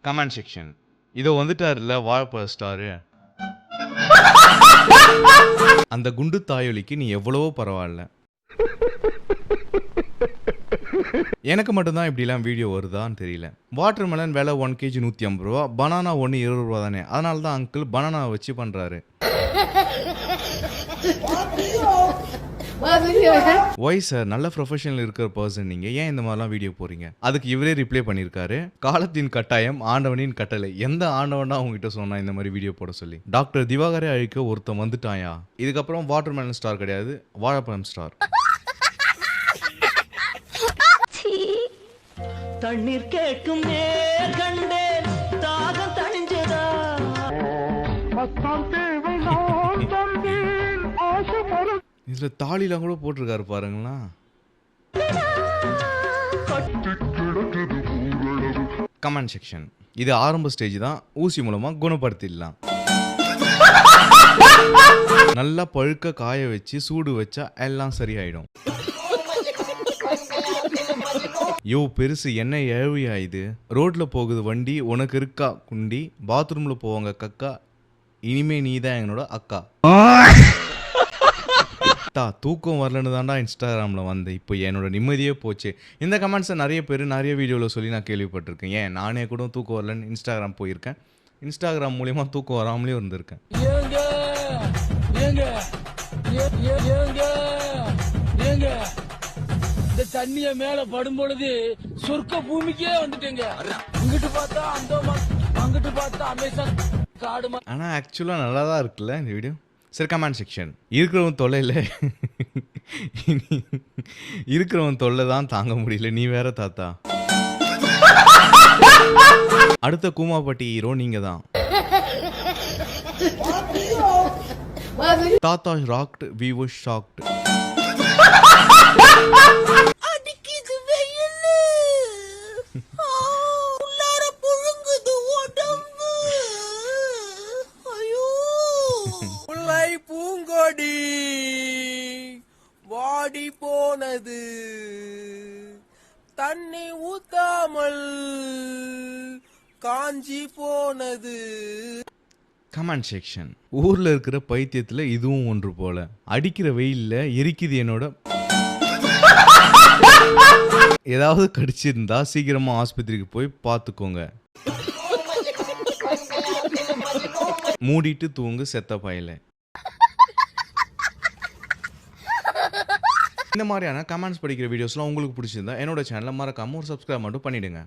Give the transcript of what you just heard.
Comment section. இதோ வந்துட்டாருல்ல வாழைப்பழ star. அந்த குண்டு தாயொலிக்கு நீ எவ்வளவோ பரவாயில்ல. எனக்கு மட்டும்தான் இப்படிலாம் வீடியோ வருதான்னு தெரியல. வாட்டர் மெலன் விலை 1 kg 150 ரூபா, பனானா 1 20 ரூபா தானே. அதனால தான் அங்கிள் பனானா வச்சு பண்றாரு. ஒய் சார், நல்ல ப்ரொஃபஷனல் இருக்கிற பர்சன் நீங்க, ஏன் இந்த மாதிரிலாம் வீடியோ போறீங்க? அதுக்கு இவரே ரிப்ளை பண்ணியிருக்காரு, காலத்தின் கட்டாயம் ஆண்டவனின் கட்டளை. எந்த ஆண்டவனா உங்ககிட்ட சொன்னா இந்த மாதிரி வீடியோ போட சொல்லி? டாக்டர் திவாகரை அழிக்க ஒருத்தன் வந்துட்டாயா? இதுக்கப்புறம் வாட்டர் மெலன் ஸ்டார் கிடையாது, வாழைப்பழம் ஸ்டார். தண்ணீர் கேட்கும் நேர் கண்டேன், தாகம் தணிஞ்சதா? இதுல தாலிலாம் கூட போட்டிருக்காரு பாருங்களா. Comment section. இது ஆரம்ப ஸ்டேஜ் தான், ஊசி மூலமா குணப்படுத்திடலாம். நல்லா பழுக்க காய வச்சு சூடு வச்சா எல்லாம் சரியாயிடும். யோ பெருசு, என்ன ஏழ்வியா இது? ரோட்ல போகுது வண்டி, உனக்கு இருக்கா குண்டி? பாத்ரூம்ல போவாங்க கக்கா, இனிமே நீ தான் என்னோட அக்கா. தூக்கம் வரலன்னு தான்டா இன்ஸ்டாகிராமில் வந்தேன், இப்போ என்னோட நிம்மதியே போச்சு. இந்த கமெண்ட்ஸை நிறைய பேர் நிறைய வீடியோவில் சொல்லி நான் கேள்விப்பட்டிருக்கேன். ஏன் நானே கூட தூக்கம் வரலன்னு இன்ஸ்டாகிராம் போயிருக்கேன். இன்ஸ்டாகிராம் மூலியமாக தூக்கம் வராமலே இருந்திருக்கேன். இந்த தண்ணிய மேல படும் பொழுது சொர்க்க பூமிக்கே வந்துட்டேங்க. இங்கிட்டு பார்த்தா அந்த, அங்கிட்டு பார்த்தா அமேசான் காடு. ஆனால் ஆக்சுவலாக நல்லா தான் இருக்குல்ல இந்த வீடியோ. சரி, கமெண்ட் செக்ஷன். இருக்கிறவன் தொல்லை இல்லை, இருக்கிறவன் தொல்லை தான் தாங்க முடியல, நீ வேற தாத்தா. அடுத்த கூமாப்பட்டி ஹீரோ நீங்க தான். தாத்தா ராக்ட், வி வாஸ் ஷாக்ட். பூங்கொடி வாடி போனது, தண்ணி ஊத்தாமல் காஞ்சி போனது. Comment section. ஊர்ல இருக்கிற பைத்தியத்துல இதுவும் ஒன்று போல. அடிக்கிற வெயில்ல எரிக்குது என்னோட. ஏதாவது கடிச்சிருந்தா சீக்கிரமா ஆஸ்பத்திரிக்கு போய் பார்த்துக்கோங்க. மூடிட்டு தூங்கு செத்த பையல. இந்த மாதிரியான கமெண்ட்ஸ் படிக்கிற வீடியோஸ்லாம் உங்களுக்கு பிடிச்சிருந்தா என்னோட சேனலை மறக்காம ஒரு சப்ஸ்கிரைப் மட்டும் பண்ணிடுங்க.